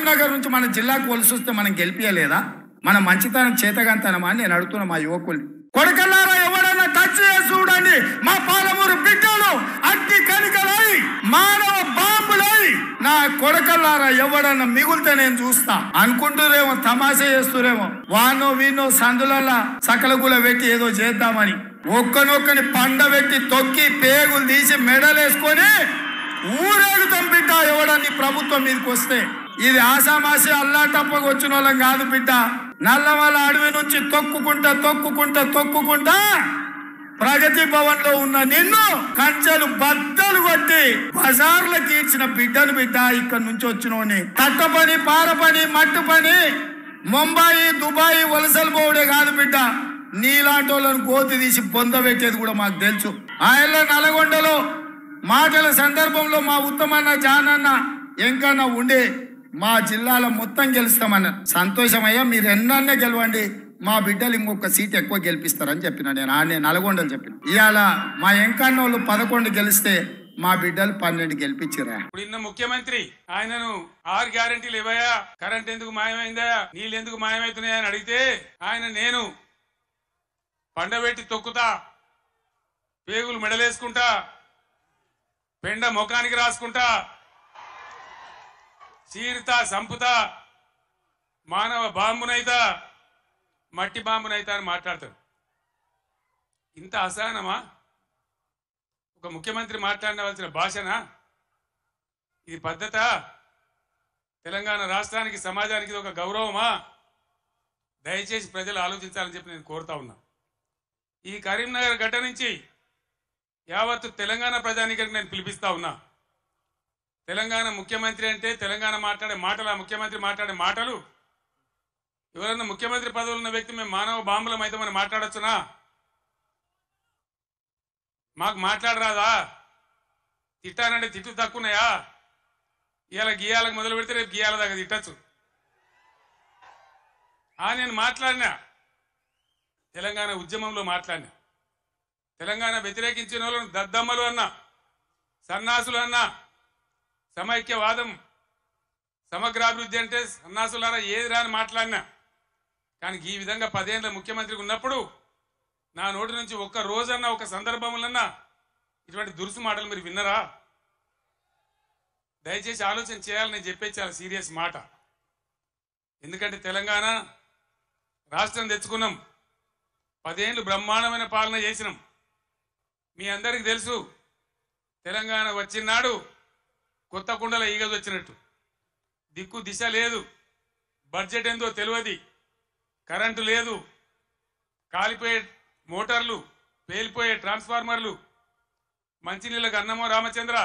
కరీంనగర్ నుంచి మన జిల్లాకు వలస వస్తే మనం గెలిపియలేదా? మన మంచితనం చేతగంతనమా అని నేను అడుగుతున్నా మా యువకుల్ని. కొడకల్లారా ఎవడన్నా టచ్ చేసి చూడండి, మా పాలమూరు బిడ్డలు అగ్ని కనికలై మానవ బాంబులై నా కొడకల్లారా ఎవడన్నా మిగులితే నేను చూస్తా అనుకుంటురేమో, తమాషా చేస్తురేమో. వానో వీనో సందులల్లా సకలగుల పెట్టి ఏదో చేద్దామని ఒక్కనొక్కని పండబెట్టి తొక్కి పేగులు తీసి మెడలేసుకొని ఊరేగుతాం బిడ్డ. ఎవడని ప్రభుత్వం మీదకి వస్తే ఇది ఆసామాసి అల్లాటప్పకు వచ్చిన వాళ్ళం కాదు బిడ్డ. నల్లమల అడవి నుంచి తొక్కుకుంటా ప్రగతి భవన్ లో ఉన్న నిన్ను కంచెలు బద్దలు కొట్టి బజార్లకు ఇచ్చిన బిడ్డను బిడ్డ. ఇక్కడ నుంచి వచ్చినోని తట్ట పని, పార పని, మట్టు పని, ముంబాయి దుబాయ్ వలసలు పోవడే కాదు బిడ్డ. నీలాంటి వాళ్ళని కోతి తీసి పొందబెట్టేది కూడా మాకు తెలుసు. ఆయన నల్గొండలో మాటల సందర్భంలో మా ఉత్తమన్న జానన్న ఎంకన్నా ఉండే మా జిల్లాలో మొత్తం గెలుస్తామన్న. సంతోషమయ్యా, మీరు ఎన్నన్నా గెలవండి, మా బిడ్డలు ఇంకొక సీట్ ఎక్కువ గెలిపిస్తారని చెప్పిన. నేను నల్గొండలు చెప్పిన. ఇవాళ మా ఎంకన్న వాళ్ళు 11 గెలిస్తే మా బిడ్డలు 12 గెలిపించారా. ఇప్పుడు ముఖ్యమంత్రి ఆయనను 6 గ్యారెంటీలు ఇవ్వయా, కరెంట్ ఎందుకు మాయమైందా, నీళ్ళు ఎందుకు మాయమవుతున్నాయా అని అడిగితే ఆయన నేను పండబెట్టి తొక్కుతా, పేగులు మెడలేసుకుంటా, పెండ ముఖానికి రాసుకుంటా, చీరుతా, సంపుతా, మానవ బాంబునైతా, మట్టి బాంబునైతా అని మాట్లాడతాడు. ఇంత అసహనమా? ఒక ముఖ్యమంత్రి మాట్లాడవలసిన భాషనా ఇది? పద్ధత? తెలంగాణ రాష్ట్రానికి, సమాజానికి ఇది ఒక గౌరవమా? దయచేసి ప్రజలు ఆలోచించాలని చెప్పి నేను కోరుతా ఉన్నా. ఈ కరీంనగర్ గడ్డ నుంచి యావత్తు తెలంగాణ ప్రజానికి నేను పిలిపిస్తా ఉన్నా. తెలంగాణ ముఖ్యమంత్రి అంటే తెలంగాణ మాట్లాడే మాటలు, ఆ ముఖ్యమంత్రి మాట్లాడే మాటలు, ఎవరన్నా ముఖ్యమంత్రి పదవులు ఉన్న వ్యక్తి మేము మానవ బాంబులం అయితే మనం మాట్లాడొచ్చునా? మాకు మాట్లాడరాదా? తిట్టానంటే తిట్టు తక్కువన్నాయా? ఇవాళ గీయాలకు మొదలు పెడితే రేపు గీయాల దాకా తిట్టచ్చు. నేను మాట్లాడినా, తెలంగాణ ఉద్యమంలో మాట్లాడినా, తెలంగాణ వ్యతిరేకించిన వాళ్ళను దద్దమ్మలు అన్నా, సన్నాసులు అన్నా, సమైక్యవాదం, సమగ్రాభివృద్ధి అంటే సన్నాసులారా ఏది రాని మాట్లాడినా. కానీ ఈ విధంగా 10 ఏళ్ళ ముఖ్యమంత్రికి ఉన్నప్పుడు నా నోటి నుంచి ఒక్క రోజన్నా, ఒక సందర్భంలోన్నా ఇటువంటి దురుసు మాటలు మీరు విన్నరా? దయచేసి ఆలోచన చేయాలని నేను చెప్పేది చాలా సీరియస్ మాట. ఎందుకంటే తెలంగాణ రాష్ట్రం తెచ్చుకున్నాం, 10 ఏళ్ళు బ్రహ్మాండమైన పాలన చేసినాం. మీ అందరికీ తెలుసు, తెలంగాణ వచ్చినాడు కొత్త కుండల ఈగలు వచ్చినట్టు. దిక్కు దిశ లేదు, బడ్జెట్ ఏందో తెలియదు, కరెంటు లేదు, కాలిపోయే మోటార్లు, పేలిపోయే ట్రాన్స్ఫార్మర్లు, మంచినీళ్ళకు అన్నమో రామచంద్ర.